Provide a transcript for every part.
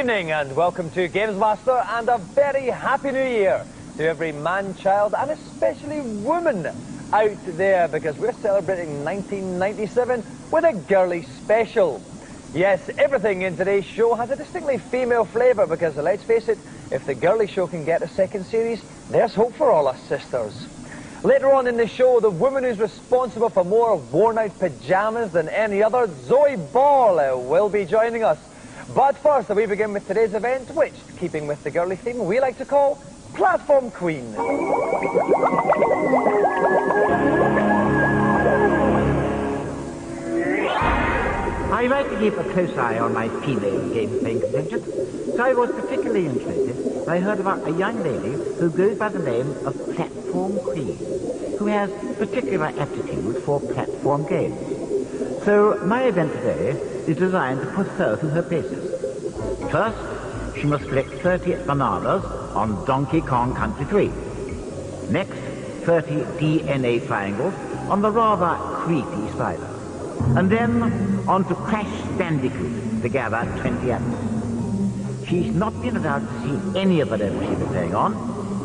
evening and welcome to GamesMaster, and a very happy new year to every man, child and especially woman out there, because we're celebrating 1997 with a girly special. Yes, everything in today's show has a distinctly female flavour because, let's face it, if the girly show can get a second series, there's hope for all us sisters. Later on in the show, the woman who's responsible for more worn-out pyjamas than any other, Zoe Ball, will be joining us. But first, we begin with today's event, which, keeping with the girly theme, we like to call Platform Queen. I like to keep a close eye on my female game-playing contingent, so I was particularly interested when I heard about a young lady who goes by the name of Platform Queen, who has particular aptitude for platform games. So my event today is designed to put her through her paces. First, she must collect 30 bananas on Donkey Kong Country 3. Next, 30 DNA triangles on the rather creepy spider. And then on to Crash Bandicoot to gather 20 others. She's not been allowed to see any of the levels she's been playing on,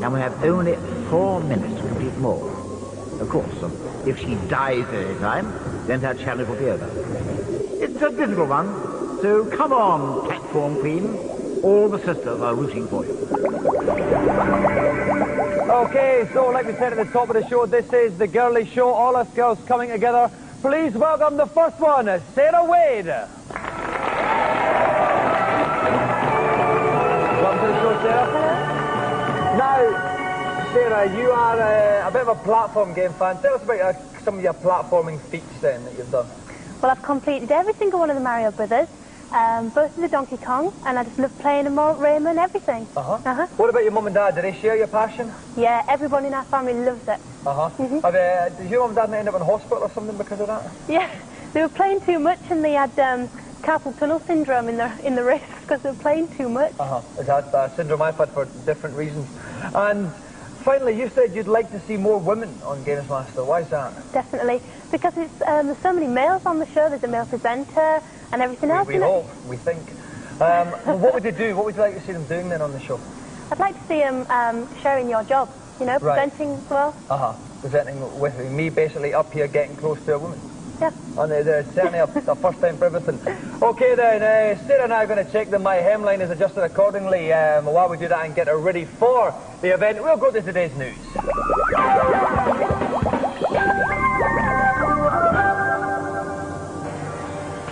and we have only 4 minutes to complete them all. Of course, if she dies at any time, then her challenge will be over. It's a difficult one, so come on, Platform Queen. All the sisters are rooting for you. Okay, so like we said at the top of the show, this is the girly show, all us girls coming together. Please welcome the first one, Sarah Wade. Welcome to the show, Sarah. Now, Sarah, you are a bit of a platform game fan. Tell us about some of your platforming feats then that you've done. Well, I've completed every single one of the Mario Brothers, both of the Donkey Kong, and I just love playing them all, Rayman, everything. What about your mum and dad? Do they share your passion? Yeah, everyone in our family loves it. Did your mum and dad end up in hospital or something because of that? Yeah, they were playing too much and they had carpal tunnel syndrome in the wrist because they were playing too much. Is that a syndrome I've had for different reasons? And finally, you said you'd like to see more women on GamesMaster. Why is that? Definitely, because it's there's so many males on the show. There's a male presenter and everything else. We hope, we think. Well, what would you do? What would you like to see them doing then on the show? I'd like to see them sharing your job, you know, presenting as well. Presenting with me, basically up here getting close to a woman. Yeah. And there's certainly a first time for everything. Okay then, Sarah and I are going to check that my hemline is adjusted accordingly. While we do that and get her ready for the event, we'll go to today's news.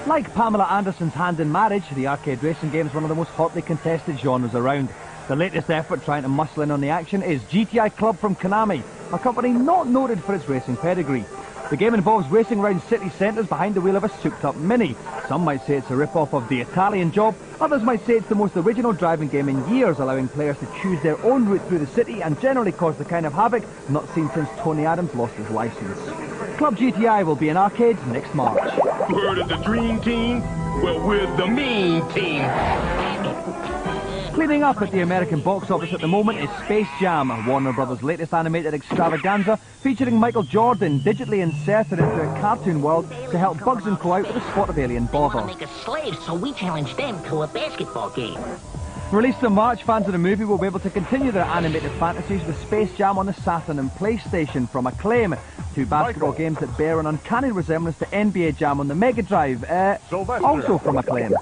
Like Pamela Anderson's Hand in Marriage, the arcade racing game is one of the most hotly contested genres around. The latest effort trying to muscle in on the action is GTI Club from Konami, a company not noted for its racing pedigree. The game involves racing around city centres behind the wheel of a souped-up Mini. Some might say it's a rip-off of the Italian Job, others might say it's the most original driving game in years, allowing players to choose their own route through the city and generally cause the kind of havoc not seen since Tony Adams lost his licence. Club GTI will be in arcades next March. Word of the dream team? Well, we're the mean team. Cleaning up at the American box office at the moment is Space Jam, Warner Brothers' latest animated extravaganza, featuring Michael Jordan digitally inserted into a cartoon world to help Bugs and Co out with a spot of alien bother. They want to make us slaves, so we challenge them to a basketball game. Released in March, fans of the movie will be able to continue their animated fantasies with Space Jam on the Saturn and PlayStation from Acclaim, two basketball games that bear an uncanny resemblance to NBA Jam on the Mega Drive, also from Acclaim.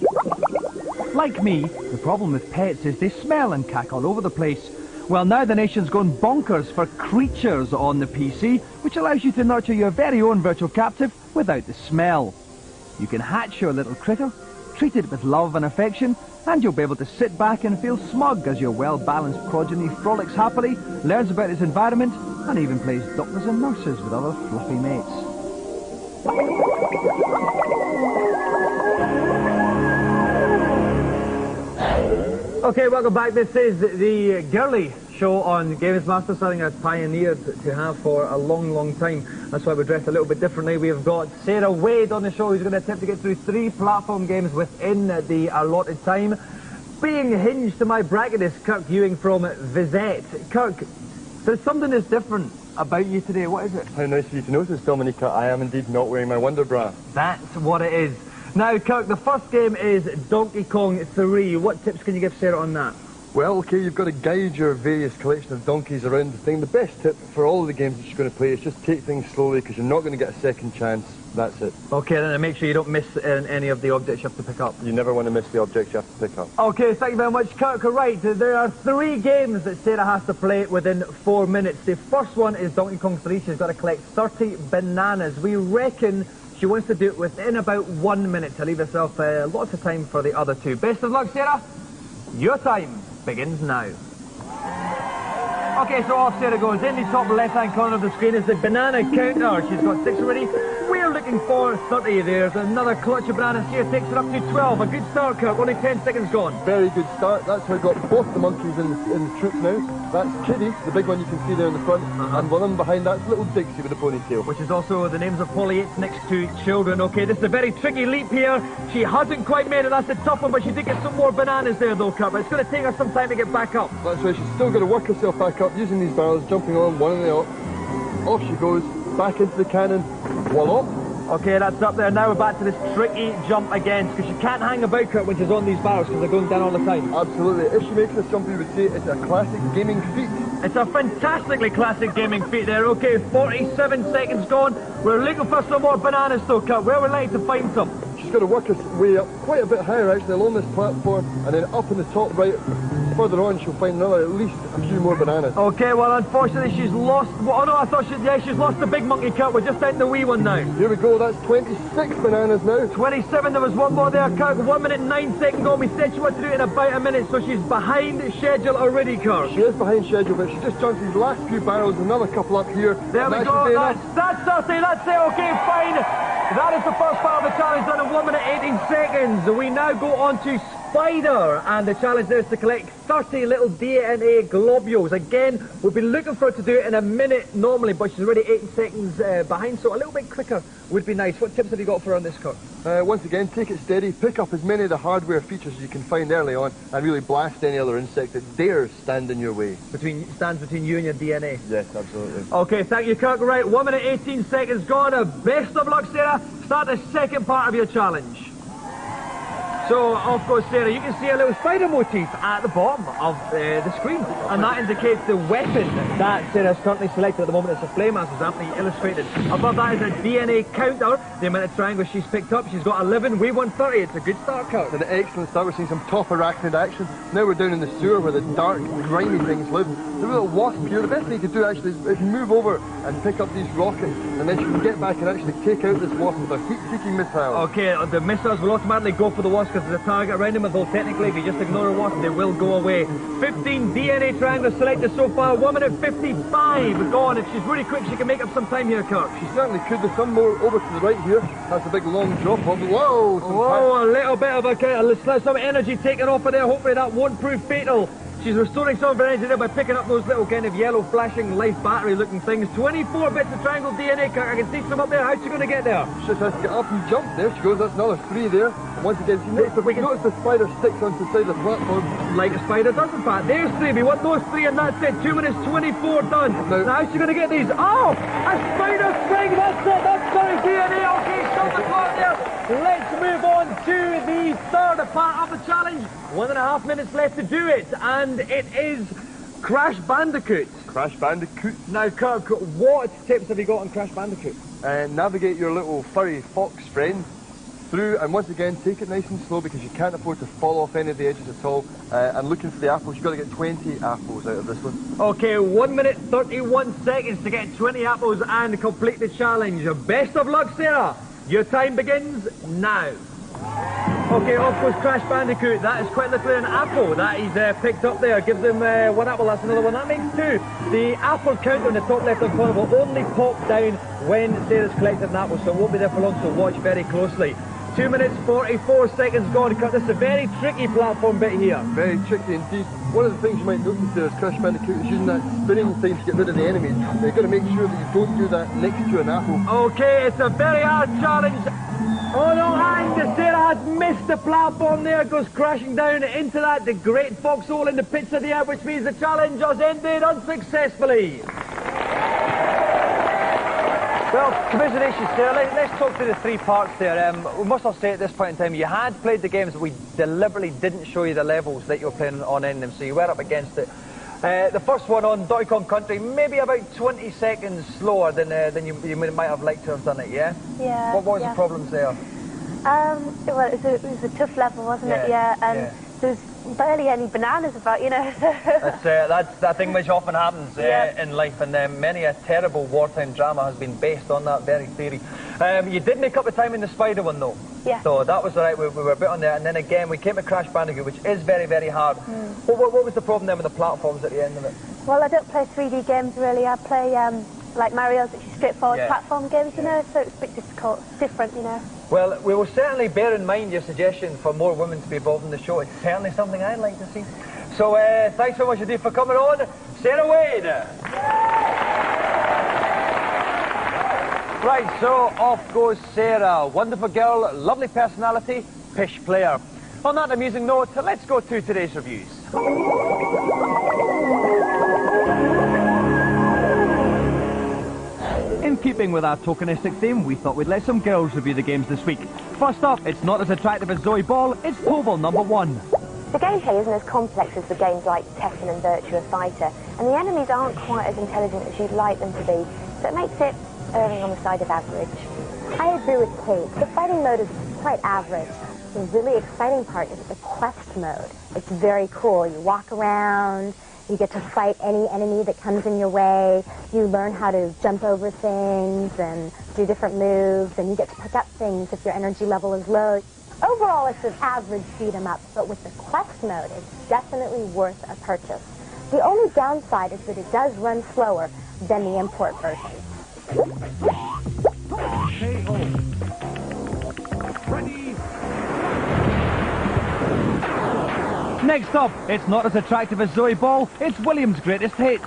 Like me, the problem with pets is they smell and cack all over the place. Well, now the nation's gone bonkers for creatures on the PC, which allows you to nurture your very own virtual captive without the smell. You can hatch your little critter, treat it with love and affection, and you'll be able to sit back and feel smug as your well-balanced progeny frolics happily, learns about its environment, and even plays doctors and nurses with other fluffy mates. Okay, welcome back. This is the girly show on GamesMaster, something I've pioneered to have for a long, long time. That's why we're dressed a little bit differently. We've got Sarah Wade on the show, who's going to attempt to get through 3 platform games within the allotted time. Being hinged to my bracket is Kirk Ewing from Vizette. Kirk, there's something that's different about you today. What is it? How nice of you to notice, Dominica. I am indeed not wearing my Wonder Bra. That's what it is. Now, Kirk, the first game is Donkey Kong 3. What tips can you give Sarah on that? Well, okay, you've got to guide your various collection of donkeys around the thing. The best tip for all of the games that you're going to play is just take things slowly, because you're not going to get a second chance. That's it. Okay, then make sure you don't miss any of the objects you have to pick up. You never want to miss the objects you have to pick up. Okay, thank you very much, Kirk. Right, there are 3 games that Sarah has to play within 4 minutes. The first one is Donkey Kong 3. She's got to collect 30 bananas. We reckon she wants to do it within about 1 minute to leave herself lots of time for the other 2. Best of luck, Sarah. Your time begins now. Okay, so off Sarah goes. In the top left-hand corner of the screen is the banana counter. She's got 6 already. We're looking for 30. There's another clutch of bananas here. Takes her up to 12. A good start, Kirk. Only 10 seconds gone. Very good start. That's how I got both the monkeys in the troop now. That's Kitty, the big one you can see there in the front. And one of them behind that's little Dixie with a ponytail. Which is also the names of Polly 8's next 2 children. Okay, this is a very tricky leap here. She hasn't quite made it. That's the tough one, but she did get some more bananas there, though, Kirk. But it's going to take her some time to get back up. That's right. She's still got to work herself back up using these barrels, jumping on one and the up. Off she goes, back into the cannon. Voila. Okay, that's up there. Now we're back to this tricky jump again, because she can't hang about, Kurt, when she's on these barrels, because they're going down all the time. Absolutely. If she makes this jump, we would say it's a classic gaming feat. It's a fantastically classic gaming feat there. Okay, 47 seconds gone. We're looking for some more bananas, though, Kurt. Where would we like to find some? She's got to work her way up quite a bit higher, actually, along this platform, and then up in the top right. Further on, she'll find another, at least a few more bananas. Okay, well, unfortunately, she's lost... Well, oh, no, I thought she's lost the big monkey, Kurt. We're just out in the wee one now. Here we go. That's 26 bananas now. 27. There was one more there, Kurt. 1 minute, 9 seconds gone. We said she wanted to do it in about a minute, so she's behind schedule already, Kurt. She is behind schedule, but she just jumped these last few barrels, another couple up here. There we go. That's 30. That's it. Okay, fine. That is the first part of the challenge done in 1 minute, 18 seconds. We now go on to Spider, and the challenge there is to collect 30 little DNA globules. Again, we've been looking for her to do it in a minute normally, but she's already 18 seconds behind, so a little bit quicker would be nice. What tips have you got for her on this, Kurt? Once again, take it steady, pick up as many of the hardware features as you can find early on, and really blast any other insect that dares stand in your way. Stands between you and your DNA? Yes, absolutely. Okay, thank you, Kirk. Right, 1 minute, 18 seconds gone. Best of luck, Sarah. Start the second part of your challenge. So, of course, Sarah, you can see a little spider motif at the bottom of the screen, and that indicates the weapon that Sarah's currently selected at the moment. It's a flame axe, as aptly illustrated. Above that is a DNA counter, the amount of triangles she's picked up. She's got 11, we won 30. It's a good start, Kurt. It's an excellent start. We're seeing some top arachnid action. Now we're down in the sewer where the dark, grimy things live. There's a little wasp here. The best thing you can do, actually, is move over and pick up these rockets, and then she can get back and actually take out this wasp with a heat-seeking missile. Okay, the missiles will automatically go for the wasp because there's a target around them, although technically if you just ignore a wasp, they will go away. 15 DNA triangles selected so far, 1 minute 55 gone. If she's really quick, she can make up some time here, Kirk. She certainly could. There's some more over to the right here. That's a big long drop off. Whoa! Whoa, a little bit of some energy taken off of there. Hopefully that won't prove fatal. She's restoring some of her energy there by picking up those little kind of yellow flashing life battery looking things. 24 bits of triangle DNA, Kirk. I can see some up there. How's she going to get there? She just has to get up and jump. There she goes. That's another 3 there. Once again, notice the spider sticks onto the side of the platform. Like a spider does, in fact. There's 3. We want those 3, and that's it. 2 minutes 24 done. Now how's she going to get these? Oh! A spider string! That's it! That's 30 DNA. Okay, stop the clock there. Let's move on to the third part of the challenge. 1.5 minutes left to do it, and it is Crash Bandicoot. Crash Bandicoot. Now, Kirk, what tips have you got on Crash Bandicoot? Navigate your little furry fox friend through, and once again, take it nice and slow because you can't afford to fall off any of the edges at all. And looking for the apples, you've got to get 20 apples out of this one. Okay, 1 minute 31 seconds to get 20 apples and complete the challenge. Best of luck, Sarah. Your time begins now. Okay, of course, Crash Bandicoot, that is quite literally an apple that he's picked up there. Gives him 1 apple, that's another one. That makes 2. The apple counter in the top left-hand corner will only pop down when Sarah's collected an apple, so it won't be there for long, so watch very closely. 2 minutes 44 seconds gone, Kurt. This is a very tricky platform bit here. Very tricky indeed. One of the things you might notice there is Crash Bandicoot is using that spinning thing to get rid of the enemies. You've got to make sure that you don't do that next to an apple. Okay, it's a very hard challenge. Oh no, and Sarah has missed the platform there, goes crashing down into that, the great foxhole in the pits of the air, which means the challenge has ended unsuccessfully. Well, congratulations, Sarah. Let's talk through the three parts there. We must all say at this point in time, you had played the games, but we deliberately didn't show you the levels that you were playing on in them, so you were up against it. The first one on Donkey Kong Country, maybe about 20 seconds slower than you might have liked to have done it, yeah? Yeah. What was the problems there? Well, it was a tough level, wasn't it? Yeah. And there was barely any bananas about, you know. That's that thing which often happens in life, and many a terrible wartime drama has been based on that very theory. You did make up the time in the spider one, though. Yeah. So that was all right. We were a bit on there, and then again we came to Crash Bandicoot, which is very, very hard. What was the problem then with the platforms at the end of it? Well, I don't play 3D games really. I play like Mario's, which is straightforward platform games, you know. So it's a bit difficult, different, you know. Well, we will certainly bear in mind your suggestion for more women to be involved in the show. It's certainly something I'd like to see. So thanks so much indeed for coming on, Sarah Wade. Right, so off goes Sarah. Wonderful girl, lovely personality, pish player. On that amusing note, let's go to today's reviews. In keeping with our tokenistic theme, we thought we'd let some girls review the games this week. First up, it's not as attractive as Zoe Ball, it's Tobal #1. The gameplay isn't as complex as the games like Tekken and Virtua Fighter, and the enemies aren't quite as intelligent as you'd like them to be, so it makes it erring on the side of average. I agree with Kate. The fighting mode is quite average. The really exciting part is the quest mode. It's very cool. You walk around, you get to fight any enemy that comes in your way, you learn how to jump over things and do different moves, and you get to pick up things if your energy level is low. Overall, it's an average beat 'em up, but with the quest mode, it's definitely worth a purchase. The only downside is that it does run slower than the import version. Ready? Next up, it's not as attractive as Zoe Ball, it's William's Greatest Hits.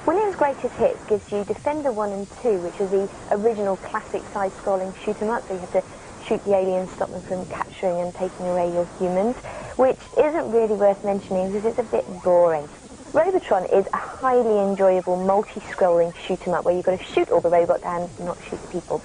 William's Greatest Hits gives you Defender 1 and 2, which are the original classic side-scrolling shoot-'em-up, so you have to shoot the aliens, stop them from capturing and taking away your humans, which isn't really worth mentioning because it's a bit boring. Robotron is a highly enjoyable multi-scrolling shoot-'em-up where you've got to shoot all the robots and not shoot the people.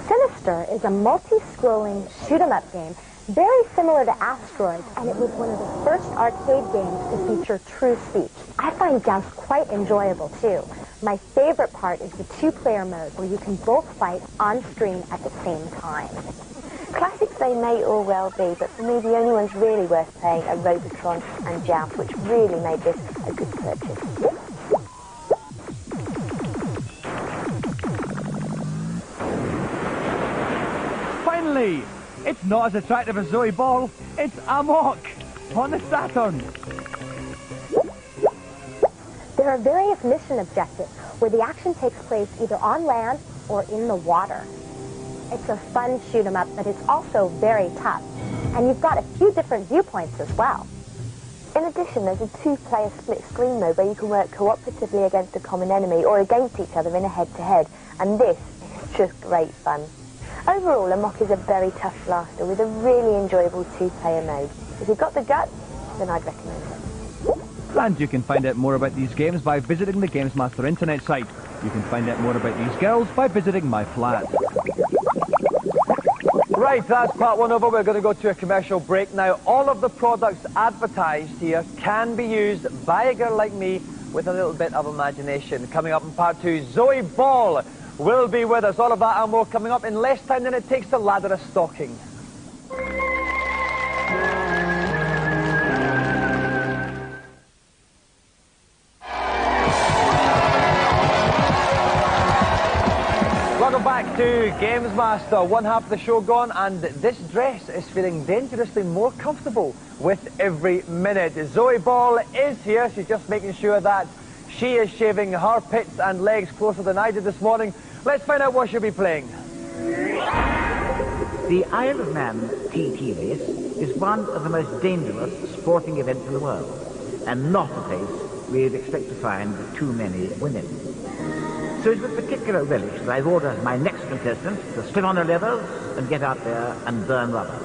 Sinister is a multi-scrolling shoot-'em-up game very similar to Asteroids, and it was one of the first arcade games to feature true speech. I find Joust quite enjoyable too. My favorite part is the two-player mode where you can both fight on screen at the same time. Classics they may all well be, but for me the only ones really worth playing are Robotron and Joust, which really made this a good purchase. Finally, it's not as attractive as Zoe Ball, it's Amok on the Saturn. There are various mission objectives where the action takes place either on land or in the water. It's a fun shoot 'em up, but it's also very tough. And you've got a few different viewpoints as well. In addition, there's a two-player split screen mode where you can work cooperatively against a common enemy or against each other in a head-to-head, and this is just great fun. Overall, Amok is a very tough blaster with a really enjoyable two-player mode. If you've got the guts, then I'd recommend it. And you can find out more about these games by visiting the GamesMaster internet site. You can find out more about these girls by visiting my flat. Right, that's part one over. We're going to go to a commercial break now. All of the products advertised here can be used by a girl like me with a little bit of imagination. Coming up in part two, Zoe Ball will be with us. All of that and more coming up in less time than it takes to ladder a stocking. Welcome back to GamesMaster. One half of the show gone, and this dress is feeling dangerously more comfortable with every minute. Zoe Ball is here. She's just making sure that she is shaving her pits and legs closer than I did this morning. Let's find out what she'll be playing. The Isle of Man TT race is one of the most dangerous sporting events in the world, and not a place we'd expect to find too many women. So it's with particular relish that I've ordered my next contestant to slip on her leathers and get out there and burn rubber.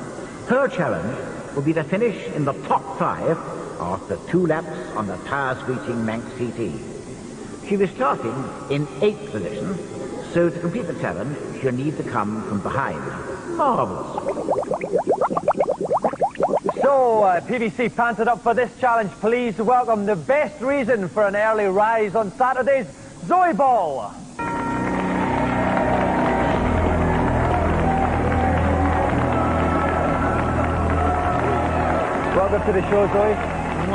Her challenge will be to finish in the top 5 after 2 laps on the tire-screeching Manx TT. She was starting in 8th position, so to complete the challenge, she'll need to come from behind. Marvellous. So, PVC panted up for this challenge. Please welcome the best reason for an early rise on Saturdays, Zoe Ball. Welcome to the show, Zoe. A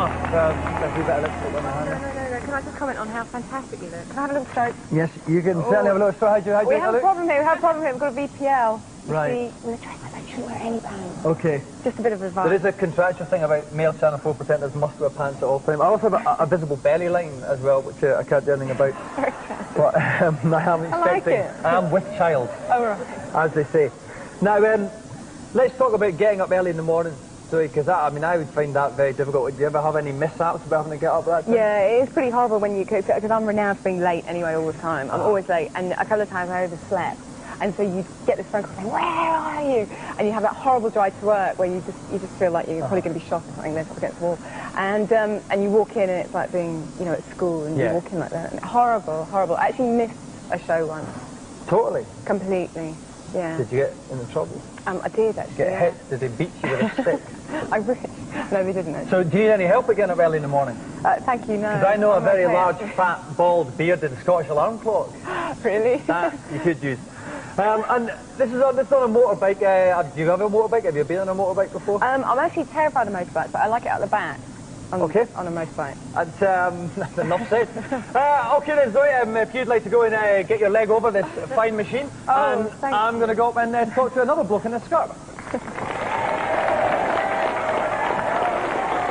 wee bit of lipstick on my hand. No. Can I just comment on how fantastic you look? Can I have a little stroke? Yes, you can certainly have a look. So, how do you We have a look? problem here. We've got a VPL. Right. With a dress like that, you shouldn't wear any pants. Okay. Just a bit of advice. There is a contractual thing about male Channel 4 presenters must wear pants at all times. I also have a visible belly line as well, which I can't do anything about. But I am expecting. I am with child. Oh, right. As they say. Now, let's talk about getting up early in the morning. Because I would find that very difficult. Would you ever have any mishaps about having to get up that time? Yeah, it is pretty horrible when you cook, because I'm renowned for being late anyway all the time. I'm always late, and a couple of times I overslept. And so you get this phone call saying, where are you? And you have that horrible drive to work where you just feel like you're probably going to be shot or something, then up against the wall. And you walk in and it's like being, at school, and you walk in like that. And horrible, horrible. I actually missed a show once. Totally? Completely, yeah. Did you get in trouble? I did, actually. Get hit? Did they beat you with a stick? I wish. No, they didn't, actually. So do you need any help at getting up early in the morning? Thank you, no. Because I know a very okay, large, actually. fat, bald, bearded Scottish alarm clock. Really? That you could use. And this is on a motorbike. Do you have a motorbike? Have you been on a motorbike before? I'm actually terrified of motorbikes, but I like it at the back. On a motorbike. That's enough said. Okay then, Zoe, if you'd like to go and get your leg over this fine machine, and I'm going to go up and talk to another bloke in a skirt.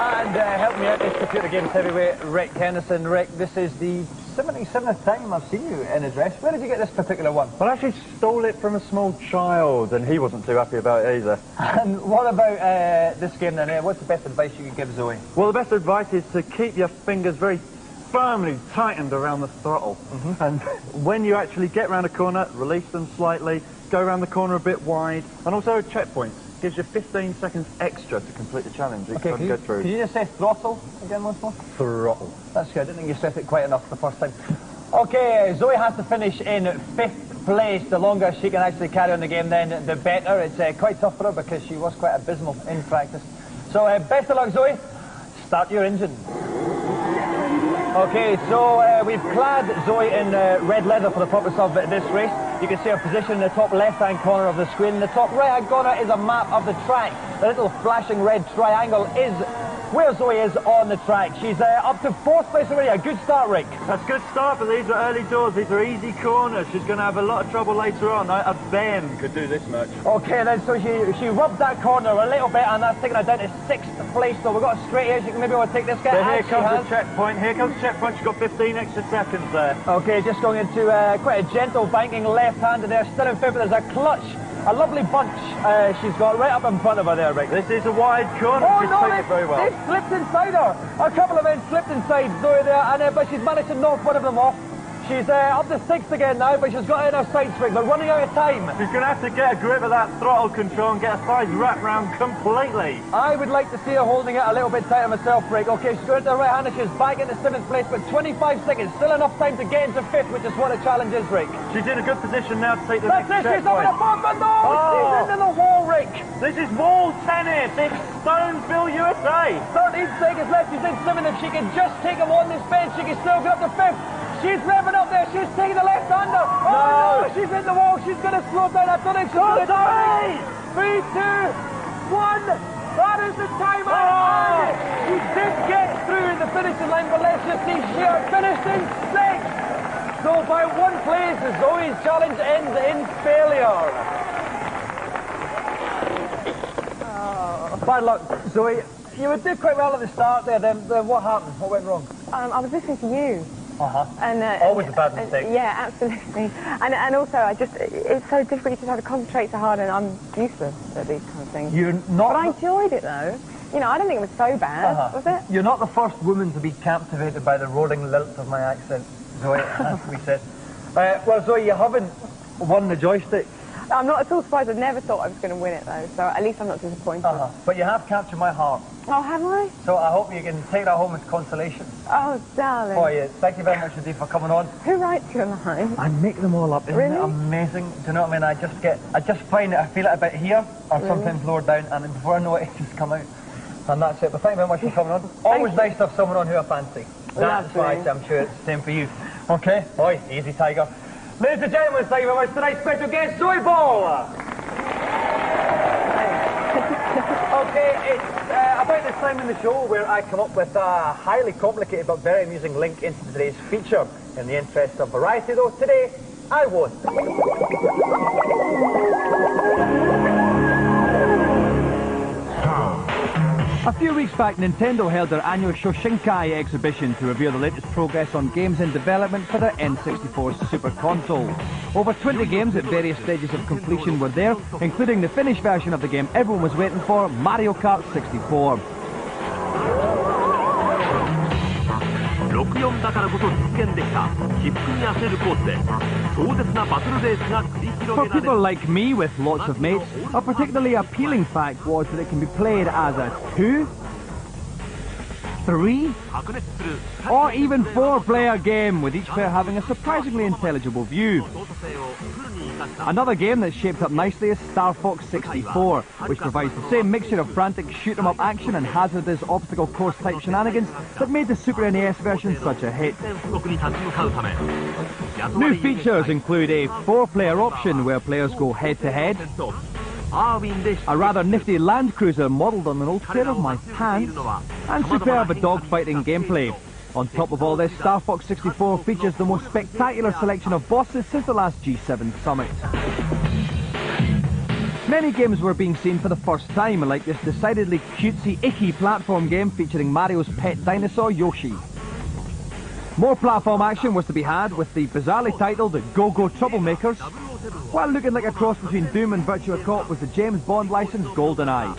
And help me out, this computer games heavyweight, Rick Kennison. Rick, this is the 77th time I've seen you in a dress. Where did you get this particular one? Well, I actually stole it from a small child, and he wasn't too happy about it either. And what about this game then? What's the best advice you could give Zoe? Well, the best advice is to keep your fingers very firmly tightened around the throttle. And when you actually get around a corner, release them slightly, go around the corner a bit wide, and also checkpoints. Gives you 15 seconds extra to complete the challenge. Okay, can you just say throttle again once more? Throttle. That's good. I didn't think you said it quite enough the first time. Okay, Zoe has to finish in 5th place. The longer she can actually carry on the game, then the better. It's quite tough for her because she was quite abysmal in practice. So best of luck, Zoe. Start your engine. Okay, so we've clad Zoe in red leather for the purpose of this race. You can see her position in the top left-hand corner of the screen. In the top right-hand corner is a map of the track. The little flashing red triangle is where Zoe is on the track. She's up to 4th place already. A good start, Rick. That's a good start, but these are early doors. These are easy corners. She's going to have a lot of trouble later on. A Ben could do this much. Okay, then, so she rubbed that corner a little bit, and that's taken her down to 6th place. So we've got a straight here. She can maybe want to take this guy. So here comes the checkpoint. Here comes the checkpoint. She's got 15 extra seconds there. Okay, just going into quite a gentle banking left-hander there. Still in 5th, but there's a clutch. A lovely bunch she's got right up in front of her there, Rick. This is a wide corner. Oh, she's no, taken it very well. They've slipped inside her. A couple of men slipped inside Zoe there, and but she's managed to knock one of them off. She's up to 6th again now, but she's got it in her sights, Rick. They're running out of time. She's going to have to get a grip of that throttle control and get her thighs wrapped round completely. I would like to see her holding it a little bit tighter myself, Rick. Okay, she's going into the right-hander. She's back into 7th place, but 25 seconds. Still enough time to get into 5th, which is what the challenge is, Rick. She's in a good position now to take the That's next it, she's over checkpoint. the bump, and no, she's into the wall, Rick. This is wall tennis. It's Stonesville, USA. 13 seconds left. She's in 7th. If she can just take him on this bench, she can still get up to 5th. She's revving up there. She's taking the left-hander. Oh, no. She's in the wall. She's going to slow down. I don't think she's going to do it. 3, 2, 1. That is the time. Oh. She did get through the finishing line, but let's just see. She finished in 6th. So by 1 place, Zoe's challenge ends in failure. Oh. Bad luck, Zoe. You did quite well at the start there. Then what happened? What went wrong? I was listening to you. And always a bad mistake. Yeah, absolutely. And also, it's so difficult. You just have to concentrate so hard, and I'm useless at these kind of things. You're not. But I enjoyed it though. I don't think it was so bad, was it? You're not the first woman to be captivated by the rolling lilt of my accent, Zoe, as we said. Well, Zoe, you haven't won the joystick I'm not at all surprised. I never thought I was going to win it, though, so at least I'm not disappointed. But you have captured my heart. Oh, have I? So I hope you can take that home as consolation. Oh, darling. Oh, yeah. Thank you very much indeed for coming on. Who writes your line? I make them all up. Isn't it amazing? Do you know what I mean? I just find it, I feel it a bit here, or sometimes lower down, and before I know it, it just come out. And that's it. But thank you very much for coming on. Always nice to have someone on who I fancy. That's why I'm sure it's the same for you. Okay? Oi, easy, Tiger. Ladies and gentlemen, thank you very much for tonight's special guest, Zoe Ball. Okay, it's about this time in the show where I come up with a highly complicated but very amusing link into today's feature. In the interest of variety, though, today I won't. A few weeks back, Nintendo held their annual Shoshinkai exhibition to reveal the latest progress on games in development for their N64 Super Console. Over 20 games at various stages of completion were there, including the finished version of the game everyone was waiting for, Mario Kart 64. For people like me with lots of mates, a particularly appealing fact was that it can be played as a 2, 3, or even 4-player game, with each player having a surprisingly intelligible view. Another game that's shaped up nicely is Star Fox 64, which provides the same mixture of frantic shoot-'em-up action and hazardous obstacle course type shenanigans that made the Super NES version such a hit. New features include a 4-player option where players go head-to-head, a rather nifty Land Cruiser modelled on an old pair of my pants, and superb dogfighting gameplay. On top of all this, Star Fox 64 features the most spectacular selection of bosses since the last G7 summit. Many games were being seen for the first time, like this decidedly cutesy, icky platform game featuring Mario's pet dinosaur, Yoshi. More platform action was to be had with the bizarrely titled Go-Go Troublemakers, while looking like a cross between Doom and Virtua Cop was the James Bond licensed GoldenEye.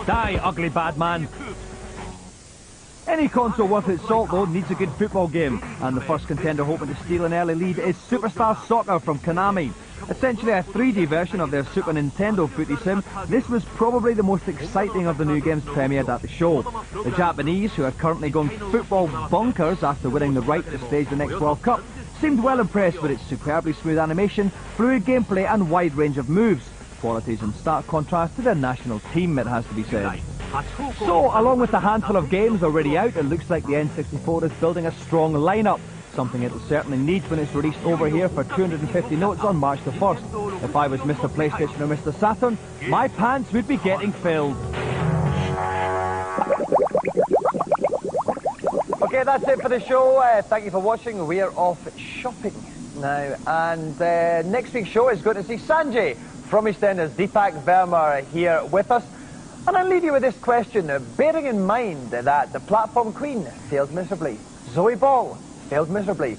Die, ugly bad man! Any console worth its salt, though, needs a good football game, and the first contender hoping to steal an early lead is Superstar Soccer from Konami. Essentially a 3D version of their Super Nintendo footy sim, this was probably the most exciting of the new games premiered at the show. The Japanese, who are currently going football bonkers after winning the right to stage the next World Cup, seemed well impressed with its superbly smooth animation, fluid gameplay and wide range of moves. Qualities in stark contrast to their national team, it has to be said. So, along with the handful of games already out, it looks like the N64 is building a strong lineup, something it'll certainly need when it's released over here for 250 notes on March the 1st. If I was Mr. PlayStation or Mr. Saturn, my pants would be getting filled. Okay, that's it for the show. Thank you for watching. We are off shopping now, and next week's show is going to see Sanjay from EastEnders, Deepak Verma here with us. And I'll leave you with this question, bearing in mind that the platform queen failed miserably, Zoe Ball failed miserably.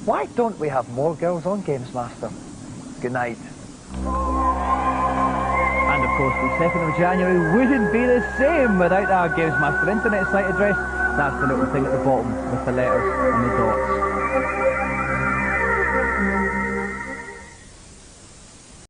Why don't we have more girls on GamesMaster? Good night. And of course, the 2nd of January wouldn't be the same without our GamesMaster internet site address. That's the little thing at the bottom with the letters and the dots.